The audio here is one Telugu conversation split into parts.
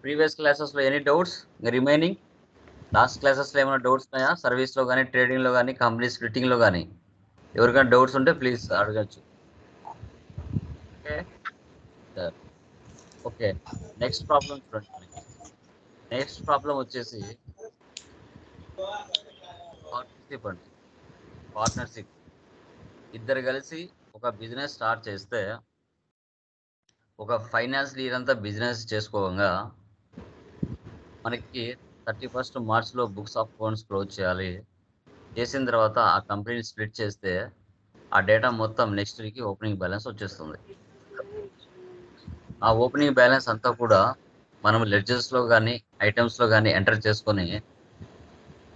ప్రీవియస్ క్లాసెస్లో ఎనీ డౌట్స్ రిమైనింగ్? లాస్ట్ క్లాసెస్లో ఏమైనా డౌట్స్ ఉన్నాయా? సర్వీస్లో కానీ, ట్రేడింగ్లో కానీ, కంపెనీ స్ప్లిట్టింగ్లో కానీ ఎవరికైనా డౌట్స్ ఉంటే ప్లీజ్ అడగచ్చు. ఓకే ఓకే, నెక్స్ట్ ప్రాబ్లం చూడండి. నెక్స్ట్ ప్రాబ్లం వచ్చేసి పార్ట్నర్షిప్ అండి. పార్ట్నర్షిప్, ఇద్దరు కలిసి ఒక బిజినెస్ స్టార్ట్ చేస్తే ఒక ఫైనాన్స్ లీడర్ అంతా బిజినెస్ చేసుకోగా మనకి 31st మార్చ్లో బుక్స్ ఆఫ్ అకౌంట్స్ క్లోజ్ చేయాలి. చేసిన తర్వాత ఆ కంపెనీని స్ప్లిట్ చేస్తే ఆ డేటా మొత్తం నెక్స్ట్ వీక్ ఓపెనింగ్ బ్యాలెన్స్ వచ్చేస్తుంది. ఆ ఓపెనింగ్ బ్యాలెన్స్ అంతా కూడా మనం లెడ్జర్స్లో కానీ ఐటమ్స్లో కానీ ఎంటర్ చేసుకొని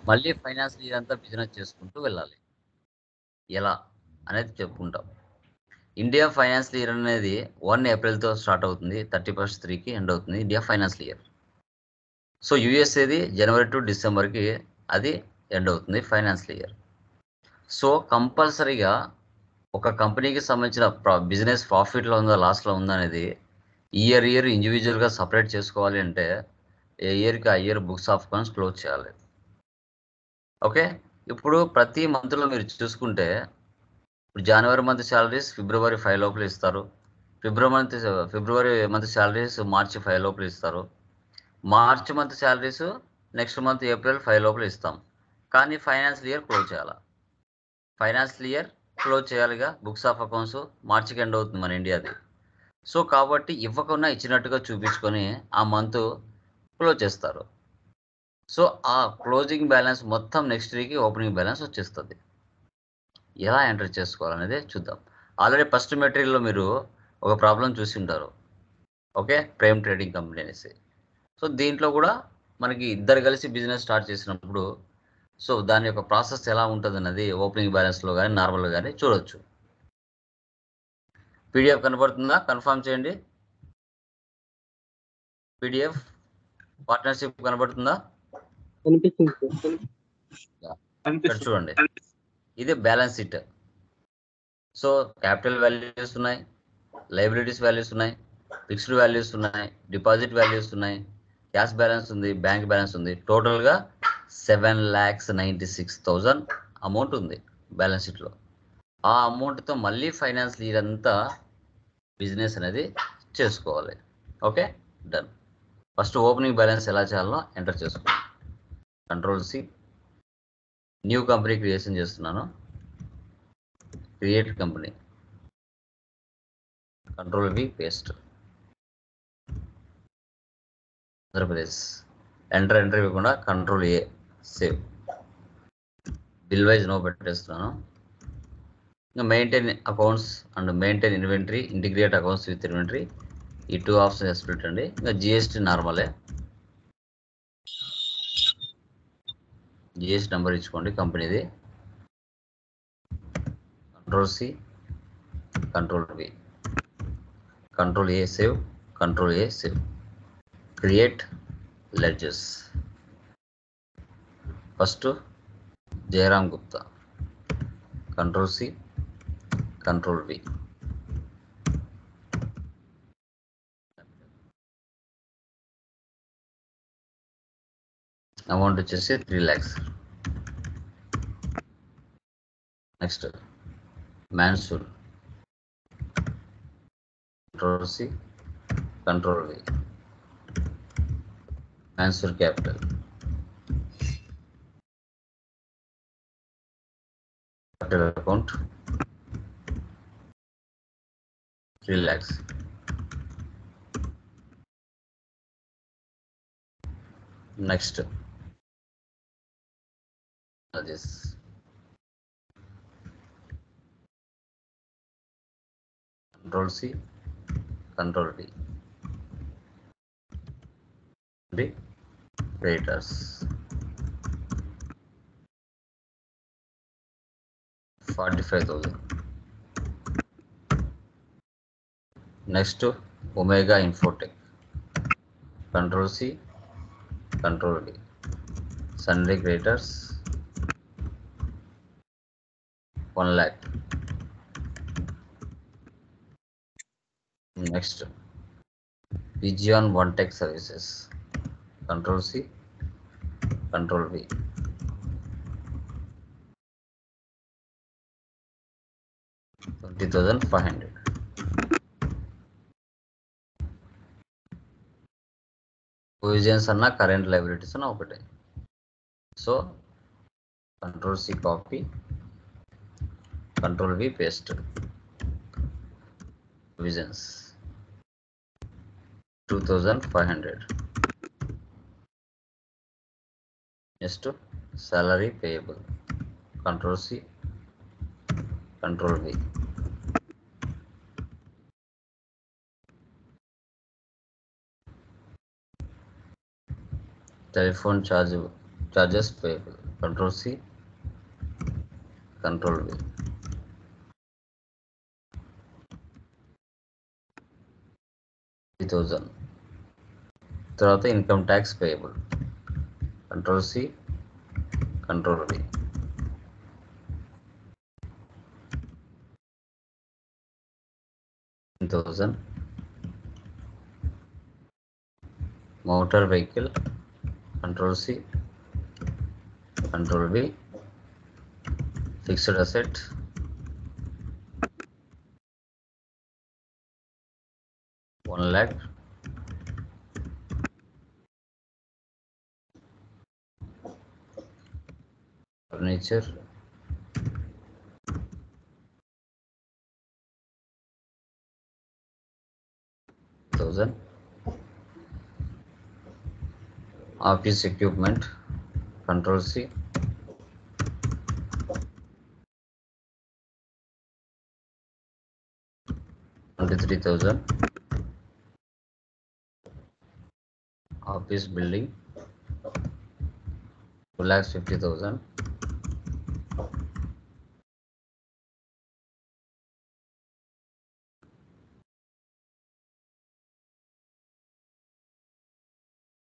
మళ్ళీ ఫైనాన్స్ లీడర్ అంతా బిజినెస్ చేసుకుంటూ వెళ్ళాలి. ఎలా అనేది చెప్పుకుంటాం. ఇండియా ఫైనాన్స్ ఇయర్ అనేది 1 ఏప్రిల్తో స్టార్ట్ అవుతుంది, 31st 3కి ఎండ్ అవుతుంది ఇండియా ఫైనాన్స్ ఇయర్. సో యుఎస్ఏది జనవరి టు డిసెంబర్కి అది ఎండ్ అవుతుంది ఫైనాన్స్ ఇయర్. సో కంపల్సరీగా ఒక కంపెనీకి సంబంధించిన బిజినెస్ ప్రాఫిట్లో ఉందా లాస్లో ఉందా అనేది ఇయర్ ఇండివిజువల్గా సపరేట్ చేసుకోవాలి అంటే ఏ ఇయర్కి ఆ year books of accounts close చేయాలి. ఓకే, ఇప్పుడు ప్రతి మంత్లో మీరు చూసుకుంటే ఇప్పుడు జనవరి మంత్ శాలరీస్ ఫిబ్రవరి 5 లోపల ఇస్తారు. ఫిబ్రవరి మంత్ శాలరీస్ మార్చి 5 లోపల ఇస్తారు. మార్చి month salaries next month April 5 లోపల ఇస్తాం. కానీ ఫైనాన్షియల్ ఇయర్ క్లోజ్ చేయాలి. ఫైనాన్షియల్ ఇయర్ క్లోజ్ చేయాలిగా, బుక్స్ ఆఫ్ అకౌంట్స్ మార్చికి ఎండ్ అవుతుంది మన ఇండియాది. సో కాబట్టి ఇవ్వకుండా ఇచ్చినట్టుగా చూపించుకొని ఆ మంత్ క్లోజ్ చేస్తారు. సో ఆ క్లోజింగ్ బ్యాలెన్స్ మొత్తం నెక్స్ట్ వీక్ ఓపెనింగ్ బ్యాలెన్స్ వచ్చేస్తుంది. ఎలా ఎంటర్ చేసుకోవాలనేది చూద్దాం. ఆల్రెడీ ఫస్ట్ మెటీరియల్లో మీరు ఒక ప్రాబ్లం చూసి ఉంటారు. ఓకే, ప్రైమ్ ట్రేడింగ్ కంపెనీ అనేసి. సో దీంట్లో కూడా మనకి ఇద్దరు కలిసి బిజినెస్ స్టార్ట్ చేసినప్పుడు సో దాని యొక్క ప్రాసెస్ ఎలా ఉంటుంది అన్నది ఓపెనింగ్ బ్యాలెన్స్లో కానీ నార్మల్గా కానీ చూడొచ్చు. పీడిఎఫ్ కనబడుతుందా? కన్ఫర్మ్ చేయండి. పీడిఎఫ్ పార్ట్నర్షిప్ కనబడుతుందా? ఇక్కడ చూడండి, ఇది balance sheet. So capital values ఉన్నాయి, లైబిలిటీస్ వాల్యూస్ ఉన్నాయి, ఫిక్స్డ్ వాల్యూస్ ఉన్నాయి, డిపాజిట్ వాల్యూస్ ఉన్నాయి, క్యాష్ బ్యాలెన్స్ ఉంది, బ్యాంక్ బ్యాలెన్స్ ఉంది. టోటల్గా 7,96,000 అమౌంట్ ఉంది బ్యాలెన్స్ షీట్లో. ఆ అమౌంట్తో మళ్ళీ ఫైనాన్స్ లీడ్ అంతా బిజినెస్ అనేది చేసుకోవాలి. Okay, done. First opening balance ఎలా చేయాలో ఎంటర్ చేసుకోండి. Ctrl+C, న్యూ కంపెనీ క్రియేషన్ చేస్తున్నాను. Create company, Ctrl+V, paste. Andhra Pradesh. Enter ఇవ్వకుండా Ctrl+A, save. Bill wise no పెట్టేస్తున్నాను. ఇంకా maintain accounts and maintain inventory, integrate accounts with inventory, ఈ 2 ఆప్షన్ ఎస్ప్లిట్ అండి. ఇంకా జిఎస్టీ నార్మలే, జిఎస్టీ నెంబర్ ఇచ్చుకోండి కంపెనీది. Ctrl+C, Ctrl+V, Ctrl+A, save. Ctrl+A, save. Create ledgers. First Jayaram Gupta, Ctrl+C, Ctrl+V. Amount వచ్చేసి 3 lakhs. Next Mansoor, Ctrl+C, Ctrl+V, Mansoor capital. Account 3 lakhs. Next this Ctrl+C, Ctrl+V, creditors 45,000. Next Omega Infotech, Ctrl+C, Ctrl+V, Sunday creators 1 lakh. Next Pigeon One Tech Services. Control C, Control V. $20,500. Provisions అన్న కరెంట్ లయబిలిటీస్ అన్న ఒకటే. So Control C copy, Control V paste. Provisions 2,500. Next salary payable. Control C, Control V. Telephone charges payable. Control C, Control V. $3,000. తర్వాత income tax payable. Control C, Control V. $10,000. Motor vehicle. Control C, Control V. Fixed asset. $1 lakh. Furniture. $1,000. Office equipment. Control C, $23,000. Office building 2,50,000.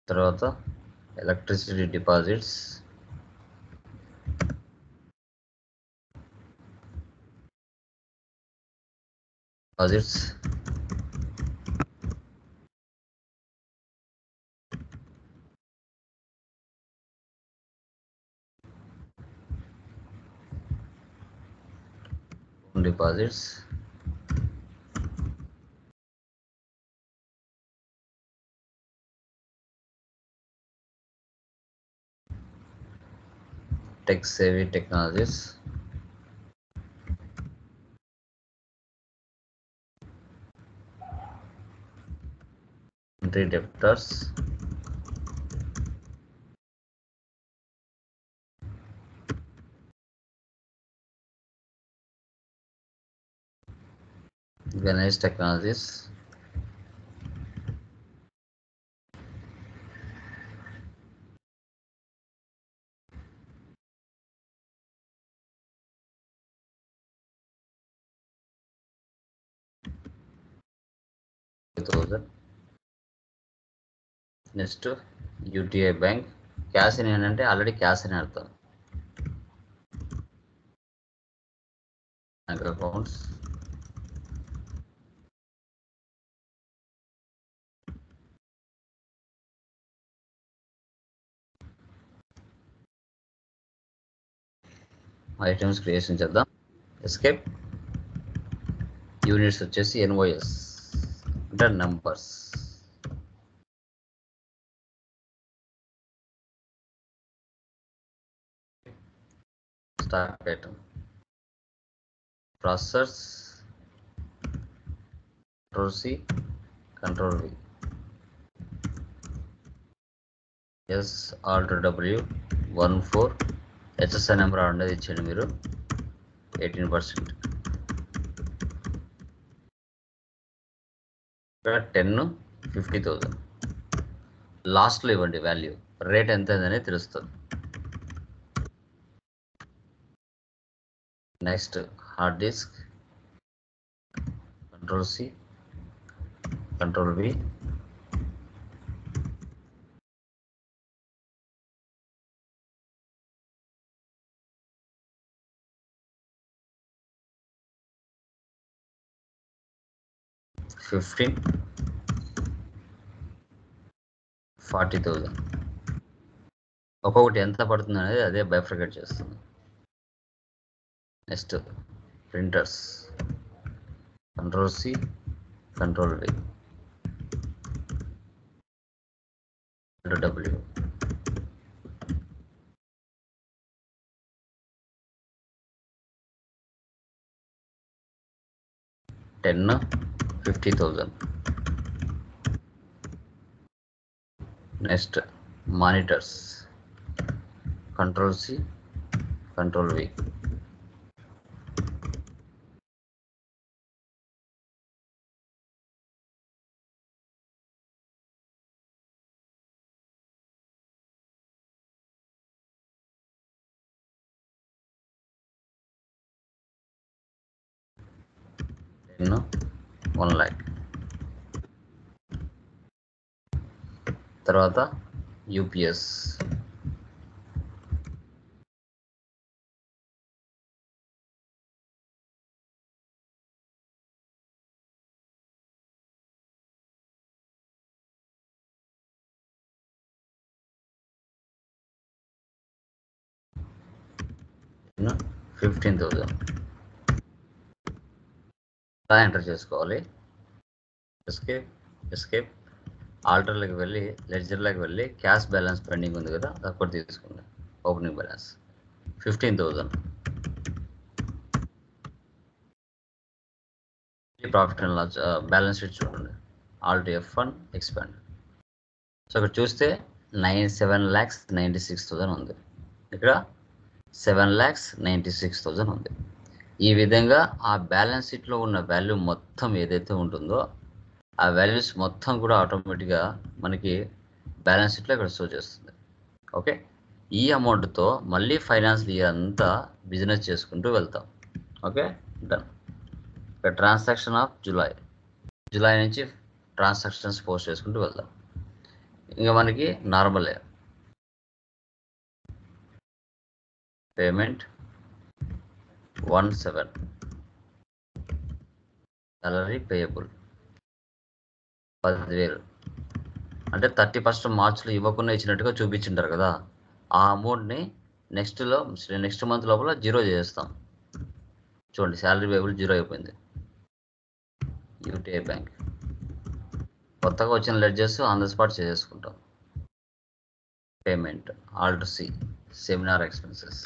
తర్వాత electricity deposits deposits tech savvy technologies entry debtors Ganesh technologies $2,000. Next UTI bank cash in అంటే ఆల్రెడీ క్యాష్ అని అర్థం. బ్యాంక్ అకౌంట్స్ ఐటమ్స్ క్రియేషన్ చేద్దాం. ఎస్కేప్. యూనిట్స్ వచ్చేసి ఎన్ఓఎస్ అంటే numbers. Stock item processors Control C, Control V. S alt W 14 HSI number అనేది ఇచ్చేయండి మీరు 18%. ఇక్కడ 10 50,000 లాస్ట్లో ఇవ్వండి వాల్యూ. రేట్ ఎంత అనేది తెలుస్తుంది. Next hard disk Control C, Control V. $15. 40,000. ఒక్కొక్కటి ఎంత పడుతుంది అనేది అదే బైఫర్కేట్ చేస్తుంది. Next printers, control C, control V, W. Ten 50,000. Next monitors, control C, control V, 1 lakh. తర్వాత యూపీఎస్, టెన్ 15,000. అలా ఎంటర్ చేసుకోవాలి. ఎస్కేప్ ఆల్టర్లోకి వెళ్ళి లెడ్జర్లోకి వెళ్ళి క్యాష్ బ్యాలెన్స్ పెండింగ్ ఉంది కదా, అది ఒకటి తీసుకుంది. Opening balance 15,000. Profit and loss balance sheet చూడండి. Alt F1 expand. సో ఇక్కడ చూస్తే 7,96,000 ఉంది. ఇక్కడ 7,96,000 ఉంది. ఈ విధంగా ఆ బ్యాలెన్స్ షీట్లో ఉన్న వాల్యూ మొత్తం ఏదైతే ఉంటుందో ఆ వాల్యూస్ మొత్తం కూడా ఆటోమేటిక్గా మనకి బ్యాలెన్స్ షీట్లో ఇక్కడ షో చేస్తుంది. ఓకే, ఈ అమౌంట్తో మళ్ళీ ఫైనాన్స్ ఇయర్ అంతా బిజినెస్ చేసుకుంటూ వెళ్తాం. Okay, done. ఇక్కడ ట్రాన్సాక్షన్ ఆఫ్ జూలై నుంచి ట్రాన్సాక్షన్స్ పోస్ట్ చేసుకుంటూ వెళ్దాం. ఇంకా మనకి నార్మలే. Payment 17, salary payable 10,000. అంటే 31st మార్చ్లో ఇవ్వకుండా ఇచ్చినట్టుగా చూపించింటారు కదా, ఆ అమౌంట్ని నెక్స్ట్ మంత్ లోపల జీరో చేస్తాం. చూడండి, శాలరీ పేయబుల్ జీరో అయిపోయింది. యూటీఐ బ్యాంక్ కొత్తగా వచ్చిన లెడ్జర్స్ ఆన్ ద స్పాట్ చేసుకుంటాం. Payment alt C, seminar expenses,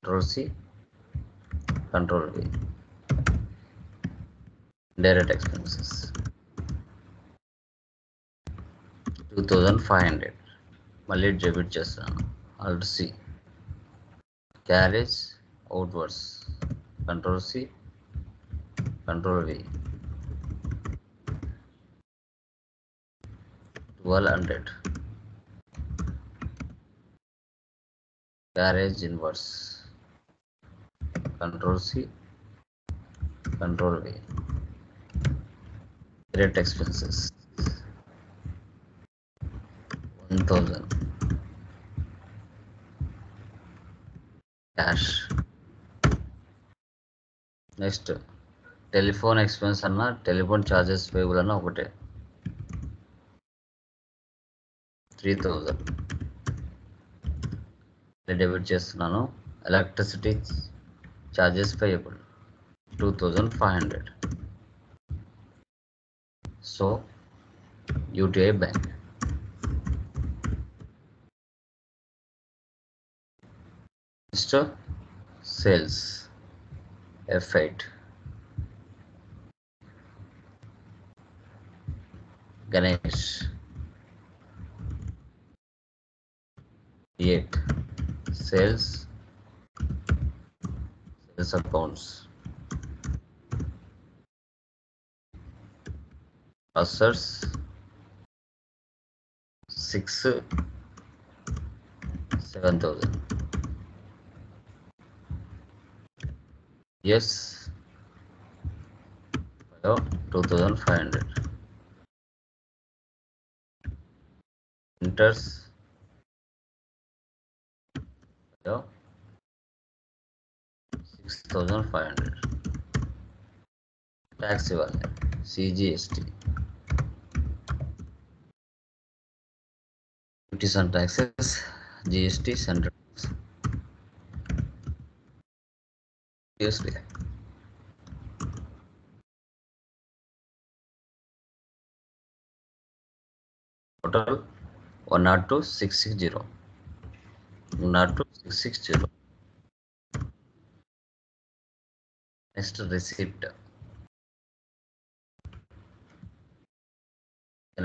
control C, control V, direct expenses 2,500. మళ్ళీ డెబిట్ చేస్తాను. Alt C, carriage outwards, control C, control V, 1,200. carriage inwards, control C, control V, direct expenses 1,000, cash. Next, telephone expense అన్న టెలిఫోన్ చార్జెస్ పేబుల్ అన్న ఒకటే 3,000 డెబిట్ చేస్తున్నాను. Electricity charges payable 2,500. So UTI bank. Next sales F8, Ganesh 8, sales accounts assets 6, 7,000. Yes, 2,500. Enters 6,500. Tax ఇవ్వాలి. CGST, duties and taxes, GST, central tax. Total 102,660. 102,660. Next receipt.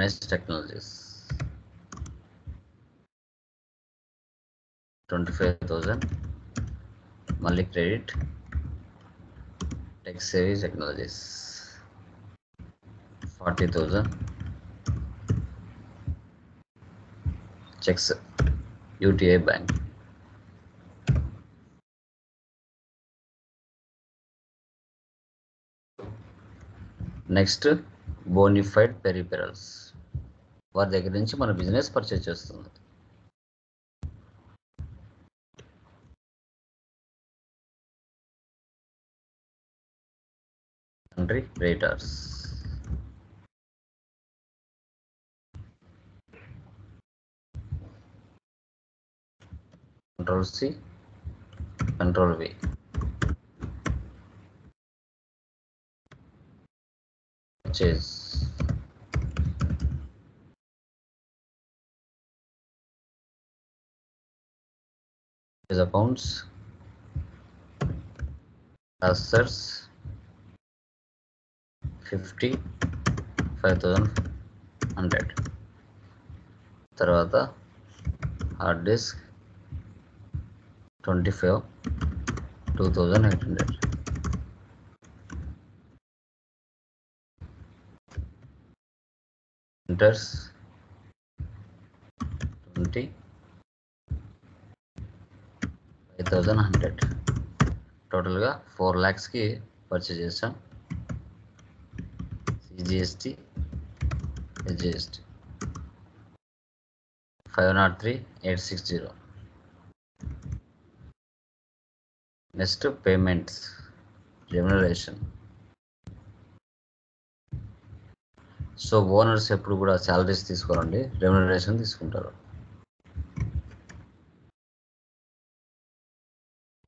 Next technologies 25,000. మళ్ళీ credit. Tech saving technologies 40,000. Cheques UTI bank. Next bonafide peripherals. వారి దగ్గర నుంచి మన బిజినెస్ పర్చేజ్ చేస్తుంది. Country creditors. Control C, control V. Purchase. Accounts, assets 55,100. తర్వాత హార్డ్ డిస్క్ 2,800. ప్రింటర్స్ 25,100. టోటల్గా 4 lakhsకి పర్చేజ్ చేసాం. CGST, SGST 503,860. Next payments, remuneration. So owners ఎప్పుడు కూడా శాలరీస్ తీసుకోరండి, రెమ్యునరేషన్ తీసుకుంటారు.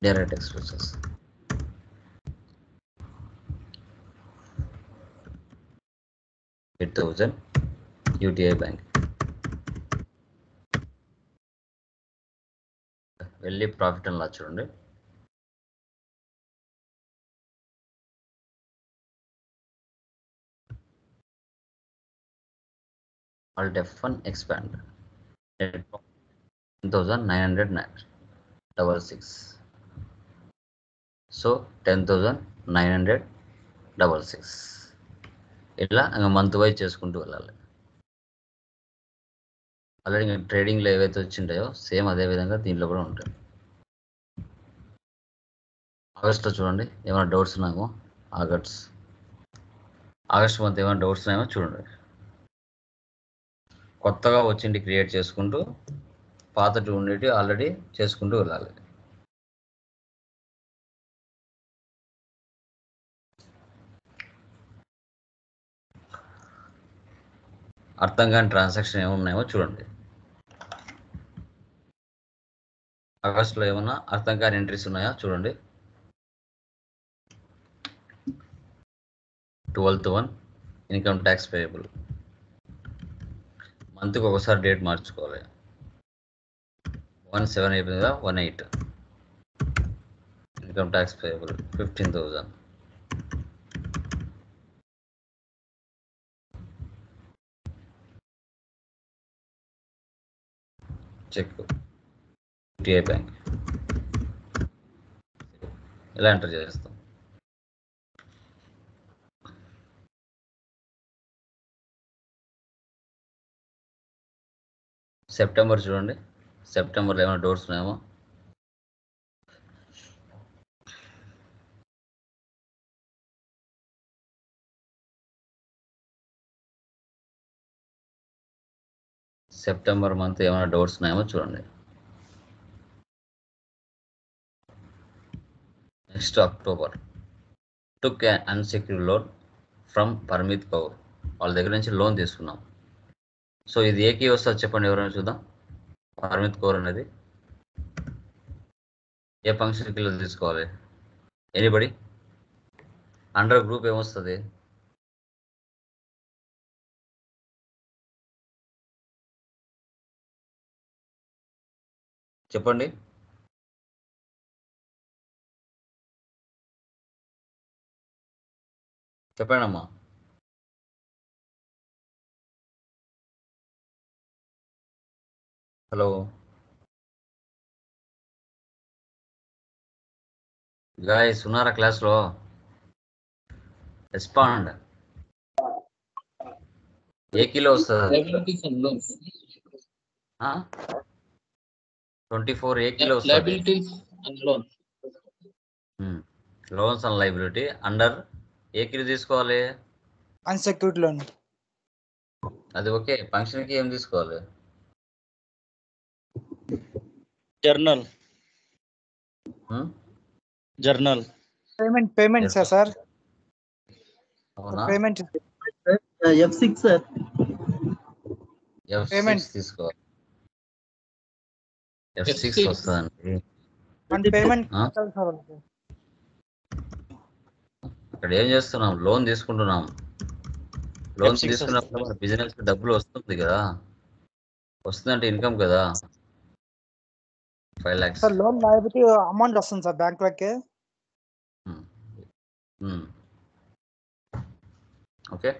Direct expenses 8,000. UTI bank. వెళ్ళి ప్రాఫిట్ అండ్ లాస్ చూడండి. Alt F1 expand. 10,966. సో 10,966. ఇట్లా మంత్ వైజ్ చేసుకుంటూ వెళ్ళాలి. ఆల్రెడీ ట్రేడింగ్లో ఏవైతే వచ్చింటాయో సేమ్ అదే విధంగా దీంట్లో కూడా ఉంటాయి. ఆగస్ట్లో చూడండి, ఏమైనా డౌట్స్ ఉన్నాయేమో. ఆగస్ట్ మంత్ ఏమైనా డౌట్స్ ఉన్నాయేమో చూడండి. కొత్తగా వచ్చింది క్రియేట్ చేసుకుంటూ, పాతటి ఉండేటి ఆల్రెడీ చేసుకుంటూ వెళ్ళాలి. అర్థం కాని ట్రాన్సాక్షన్ ఏమున్నాయేమో చూడండి. ఆగస్ట్లో ఏమన్నా అర్థం కాని ఎంట్రీస్ ఉన్నాయా చూడండి. 12th 1 income tax payable. మంత్కి ఒకసారి డేట్ మార్చుకోవాలి. 1/7 అయిపోయింది కదా, 1/8. Income tax payable 15,000. Cheque UTI bank. ఇలా ఎంటర్ చేస్తాం. సెప్టెంబర్ చూడండి, సెప్టెంబర్లో ఏమైనా డౌట్స్ ఉన్నాయేమో. సెప్టెంబర్ మంత్ ఏమైనా డౌట్స్ ఉన్నాయేమో చూడండి. Next October. Took an unsecured loan from Parmit Kaur. వాళ్ళ దగ్గర నుంచి లోన్ తీసుకున్నాం. సో ఇది ఏకి వస్తుంది చెప్పండి, ఎవరైనా చూద్దాం. పర్మిత్ కౌర్ అనేది ఏ ఫంక్షన్ కింద తీసుకోవాలి? ఎనీబడి? అండర్ గ్రూప్ ఏమొస్తుంది? చెప్పండి. చెప్పండి అమ్మా. హలో గాయస్, ఉన్నారా క్లాస్లో? రెస్పాండ్. ఏ కిలో వస్తుంది? 24 ఏ కిలో వస్తుంది? లోన్స్ అండ్ లైబిలిటీ అండర్ ఏ కిలో తీసుకోవాలి? Unsecured loan. అది ఓకే. ఫంక్షన్ కి ఏం తీసుకోవాలి? Journal payment sir. అవునా? Payment F6 sir. F6 తీసుకోవాలి. F6 వస్తుందండి. పేమెంట్ ఇక్కడ ఏం చేస్తున్నాం? లోన్ తీసుకుంటున్నాం. లోన్ తీసుకున్నప్పుడు మన బిజినెస్ డబ్బులు వస్తుంది కదా, వస్తుందంటే ఇన్కమ్ కదా. 5 lakhs sir loan liability amount వస్తుంది సార్ బ్యాంక్ లోకి. ఓకే.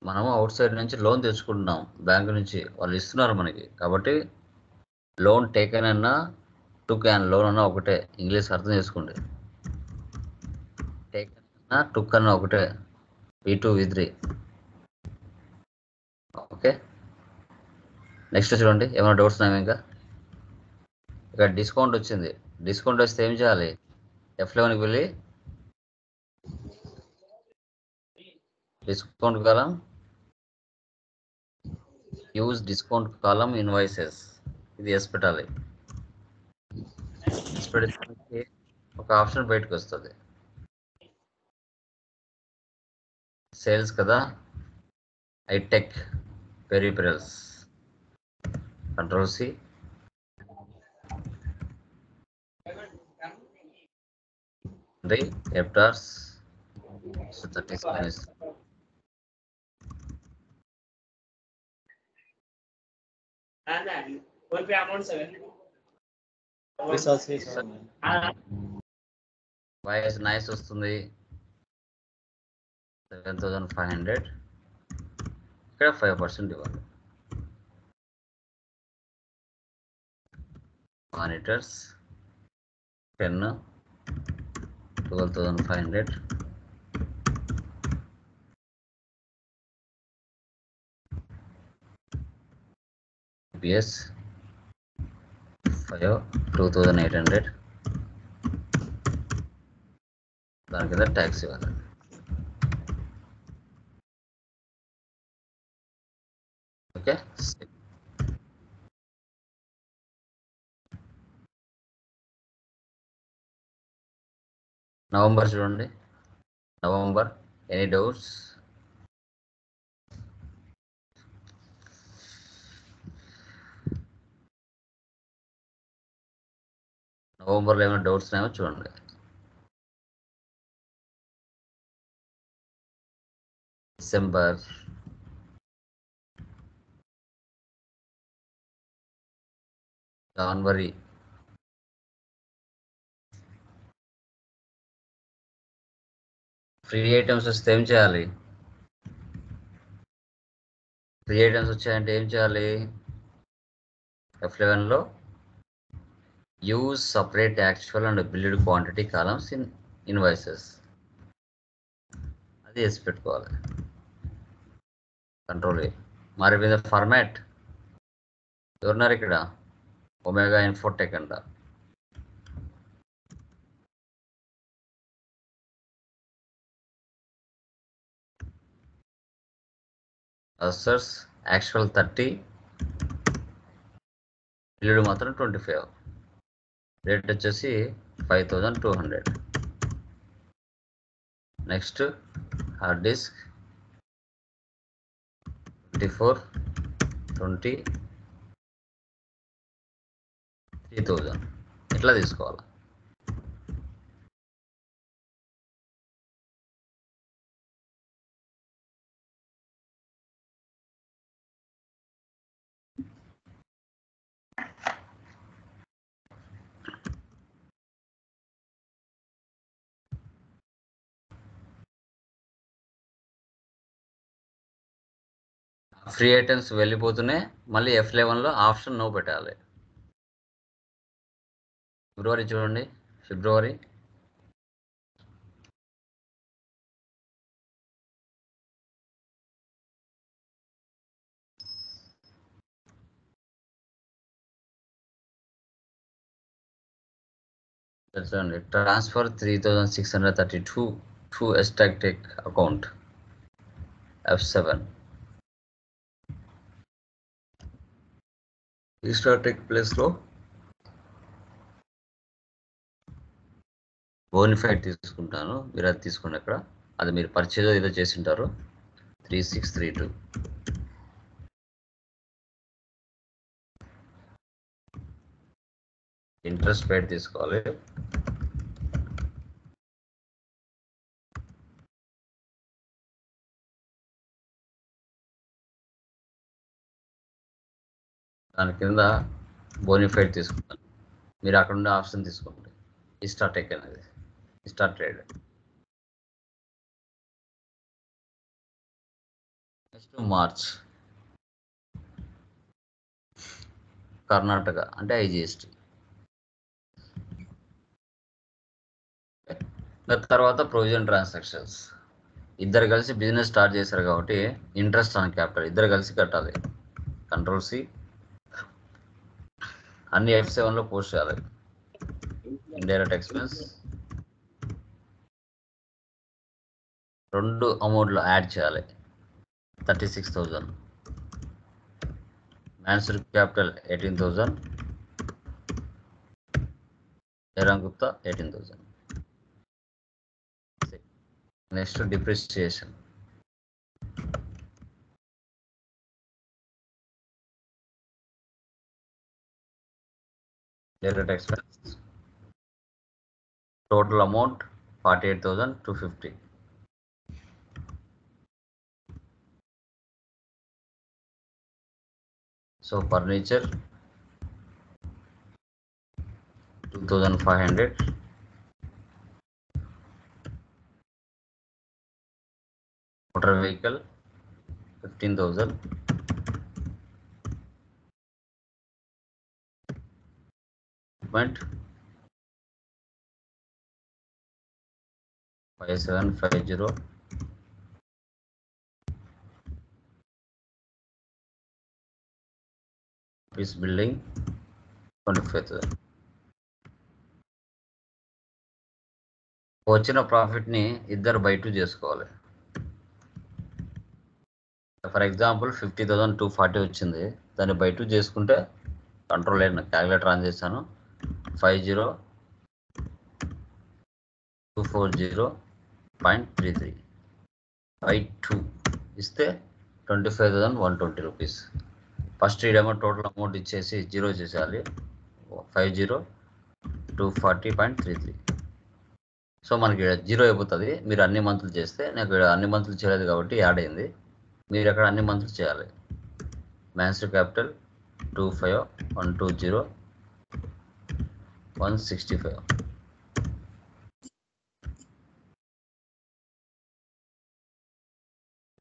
మనము అవుట్ సైడ్ నుంచి లోన్ తెచ్చుకుంటున్నాం, బ్యాంక్ నుంచి వాళ్ళు ఇస్తున్నారు మనకి. కాబట్టి లోన్ టేకెన్ అన్నా టుక్ అండ్ లోన్ అన్నా ఒకటే. ఇంగ్లీష్ అర్థం చేసుకోండి. టేకెన్ అన్నా టుక్ అన్నా ఒకటే. V2 V3. ఓకే. నెక్స్ట్ చూడండి, ఏమైనా డౌట్స్ ఉన్నాయా ఇంకా? ఇక్కడ డిస్కౌంట్ వచ్చింది. డిస్కౌంట్ వస్తే ఏం చేయాలి? F11కి వెళ్ళి discount column, use discount column invoices, ఇది ఎస్ పెట్టాలి. ఎస్ పెడితే ఒక ఆప్షన్ బయటకు వస్తుంది. సేల్స్ కదా, ఐటెక్ పెరిపెరల్స్. Control C. ఎఫ్టార్స్ 30 minutes. వాయిస్ నైస్ వస్తుంది. 7,500. ఇక్కడ 5% ఇవ్వాలి. మానిటర్స్ 10, 12,500. PS 5, 2,800. దాని కింద ట్యాక్స్ ఇవ్వాలి. ఓకే. నవంబర్ చూడండి. November, any doubts? నవంబర్లో ఏమైనా డౌట్స్ ఉన్నాయో చూడండి. డిసెంబర్, జనవరి, ఫ్రీ ఐటమ్స్ వస్తే ఏం చేయాలి? ఫ్రీ ఐటమ్స్ వచ్చాయంటే ఏం చేయాలి? F11లో use separate actual and billed quantity columns in invoices, అది వేసి పెట్టుకోవాలి. Control A. మారిపోయింది ఫార్మాట్. ఎవరున్నారు ఇక్కడ? ఒమేగా ఇన్ఫోటెక్ అంట. అసర్స్ యాక్చువల్ 30, బిల్డ్ మాత్రం 25. రేట్ వచ్చేసి 5,200. నెక్స్ట్ హార్డ్ డిస్క్ 24, 20, 3000 ఇట్లా తీసుకోవాలి. ఫ్రీ ఐటమ్స్ వెళ్ళిపోతూనే మళ్ళీ F11లో ఆప్షన్ నో పెట్టాలి. ఫిబ్రవరి చూడండి, ఫిబ్రవరి చూడండి, ట్రాన్స్ఫర్ 3632 టు ఎస్టాక్టెక్ అకౌంట్ F7. ఎస్టాక్టెక్ ప్లేస్లో బోనిఫైడ్ తీసుకుంటాను, మీరు అది తీసుకోండి. అక్కడ అది మీరు పర్చేజ్ ఏదో చేసింటారు. 3632 ఇంట్రెస్ట్ పేడ్ తీసుకోవాలి. దాని కింద బోనిఫైడ్ తీసుకుంటాను, మీరు అక్కడ ఉండే ఆప్షన్ తీసుకోండి. ఇస్టాటెక్ అనేది ఇస్టా ట్రేడ్. నెక్స్ట్ మార్చ్ కర్ణాటక అంటే IGST. తర్వాత ప్రొవిజన్ ట్రాన్సాక్షన్స్, ఇద్దరు కలిసి బిజినెస్ స్టార్ట్ చేశారు కాబట్టి ఇంట్రెస్ట్ ఆన్ క్యాపిటల్ ఇద్దరు కలిసి కట్టాలి. Ctrl+C, అన్ని F7లో పోస్ట్ చేయాలి. ఇండైరెక్ట్ ఎక్స్పెన్స్ 2 అమౌంట్లో యాడ్ చేయాలి. 36,000. Mansoor capital 18,000. Jayaram Gupta 18,000. Next depreciation, direct expense total amount 48,250. So furniture 2,500. Motor vehicle 15,000. equipment 5750. Office building 25,000. వచ్చిన ప్రాఫిట్ ని ఇద్దరు బై 2 చేసుకోవాలి. ఫర్ ఎగ్జాంపుల్ 50,240 వచ్చింది, దాన్ని బై 2 చేసుకుంటే కంట్రోల్ అయిన క్యాలిక్యులేటర్ ఆన్ చేశాను. 50,240.33 బై 2 ఇస్తే 25,120 రూపీస్. ఫస్ట్ ఇడేమో టోటల్ అమౌంట్ ఇచ్చేసి 0 చేసేయాలి. 50,240.33. సో మనకి 0 అయిపోతుంది. మీరు అన్ని మంత్లు చేస్తే, నాకు అన్ని మంత్లు చేయలేదు కాబట్టి యాడ్ అయింది. మీరు అక్కడ అన్ని మంత్లు చేయాలి. మ్యాన్సర్ క్యాపిటల్ 25,120,165.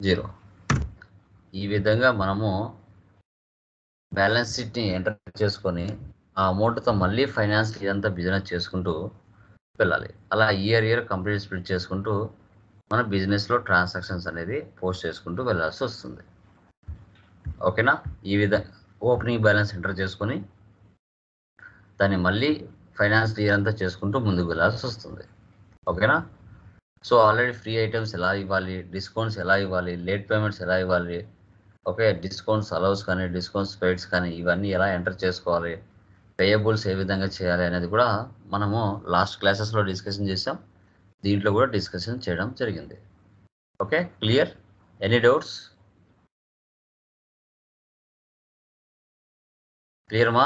జీరో. ఈ విధంగా మనము బ్యాలెన్స్ షీట్ని ఎంటర్ చేసుకొని ఆ అమౌంట్తో మళ్ళీ ఫైనాన్స్ ఇదంతా బిజినెస్ చేసుకుంటూ వెళ్ళాలి. అలా ఇయర్ కంప్లీట్ స్ప్లిట్ చేసుకుంటూ మన బిజినెస్లో ట్రాన్సాక్షన్స్ అనేది పోస్ట్ చేసుకుంటూ వెళ్ళాల్సి వస్తుంది. ఓకేనా? ఈ విధంగా ఓపెనింగ్ బ్యాలెన్స్ ఎంటర్ చేసుకొని దాన్ని మళ్ళీ ఫైనాన్స్ ఇయర్ అంతా చేసుకుంటూ ముందుకు వెళ్ళాల్సి వస్తుంది. ఓకేనా? సో ఆల్రెడీ ఫ్రీ ఐటమ్స్ ఎలా ఇవ్వాలి, డిస్కౌంట్స్ ఎలా ఇవ్వాలి, లేట్ పేమెంట్స్ ఎలా ఇవ్వాలి, ఓకే, డిస్కౌంట్స్ అలౌస్ కానీ డిస్కౌంట్స్ పెయిడ్స్ కానీ ఇవన్నీ ఎలా ఎంటర్ చేసుకోవాలి, పేయబుల్స్ ఏ విధంగా చేయాలి అనేది కూడా మనము లాస్ట్ క్లాసెస్లో డిస్కషన్ చేసాం. దీంట్లో కూడా డిస్కషన్ చేయడం జరిగింది. Okay, clear? Any doubts? Clear మా?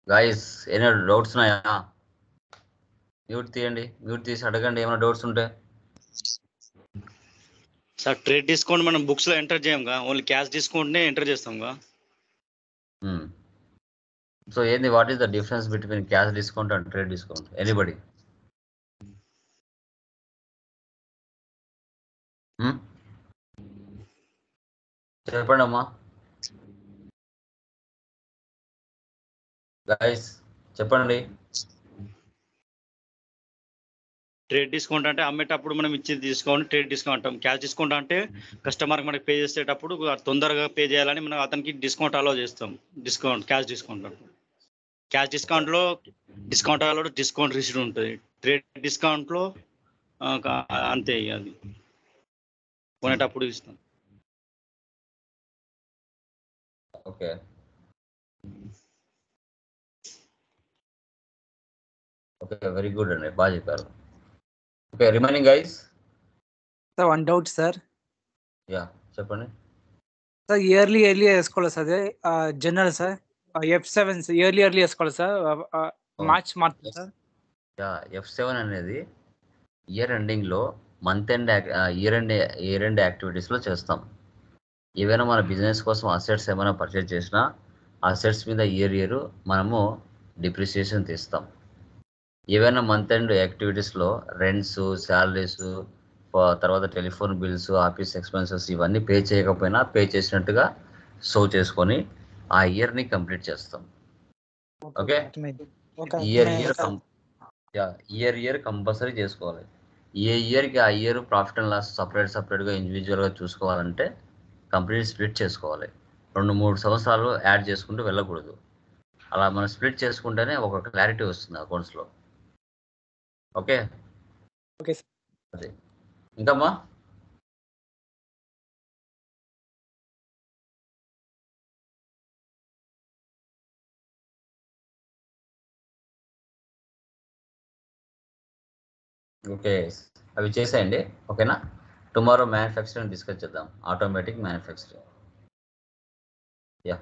గైస్ ఏమైనా డౌట్స్ ఉన్నాయా? మ్యూట్ తీయండి, మ్యూట్ తీసి అడగండి ఏమైనా డౌట్స్ ఉంటే. సార్ ట్రేడ్ డిస్కౌంట్ మనం బుక్స్ లో ఎంటర్ చేయంగా, ఓన్లీ క్యాష్ డిస్కౌంట్ నే ఎంటర్ చేస్తాంగా. సో ఏంది, what is the difference between cash discount and trade discount? Anybody? చెప్పండి అమ్మా గైస్, చెప్పండి. ట్రేడ్ డిస్కౌంట్ అంటే అమ్మేటప్పుడు మనం ఇచ్చేది డిస్కౌంట్ ట్రేడ్ డిస్కౌంట్ అంటాం. క్యాష్ డిస్కౌంట్ అంటే కస్టమర్ మనకి పే చేసేటప్పుడు తొందరగా పే చేయాలని మనం అతనికి డిస్కౌంట్ అలో చేస్తాం. డిస్కౌంట్ క్యాష్ డిస్కౌంట్ అంటాం. క్యాష్ డిస్కౌంట్ లో డిస్కౌంట్ అలో డిస్కౌంట్ రిసీట్ ఉంటుంది. ట్రేడ్ డిస్కౌంట్ లో అంతే, అది కొనేటప్పుడు ఇస్తాం. ఓకే, ఓకే, వెరీ గుడ్ అండి, బాగా చెప్పారు. Okay, remaining guys. Sir one doubt sir. Yeah, చెప్పండి. సార్ ఇయర్లీ వేసుకోవాలి సార్, అదే జనరల్ సార్. F7 ఇయర్లీ వేసుకోవాలి sir, March sir. Yeah, F7 అనేది ఇయర్ ఎండింగ్లో మంత్ ఎండ్ ఇయర్ ఎండ్ యాక్టివిటీస్లో చేస్తాం. ఏవైనా మన బిజినెస్ కోసం అసెట్స్ ఏమైనా పర్చేజ్ చేసినా అసెట్స్ మీద ఇయర్ మనము డిప్రిసియేషన్ తీస్తాం. ఏవైనా మంత్ ఎండ్ యాక్టివిటీస్లో రెంట్స్, శాలరీస్, తర్వాత టెలిఫోన్ బిల్స్, ఆఫీస్ ఎక్స్పెన్సెస్ ఇవన్నీ పే చేయకపోయినా పే చేసినట్టుగా షో చేసుకొని ఆ ఇయర్ని కంప్లీట్ చేస్తాం. ఓకే, ఇయర్ కంపల్సరీ చేసుకోవాలి. ఏ ఇయర్కి ఆ ఇయర్ ప్రాఫిట్ అండ్ లాస్ సపరేట్గా ఇండివిజువల్గా చూసుకోవాలంటే కంప్లీట్ స్ప్లిట్ చేసుకోవాలి. 2-3 సంవత్సరాలు యాడ్ చేసుకుంటూ వెళ్ళకూడదు. అలా మనం స్ప్లిట్ చేసుకుంటేనే ఒక క్లారిటీ వస్తుంది అకౌంట్స్లో. Okay, okay sir. అదే ఇంకమ్మా. ఓకే, అవి చేసేయండి. ఓకేనా, టుమారో మ్యానుఫ్యాక్చరింగ్ డిస్కస్ చేద్దాం, ఆటోమేటిక్ మ్యానుఫ్యాక్చరింగ్. యా.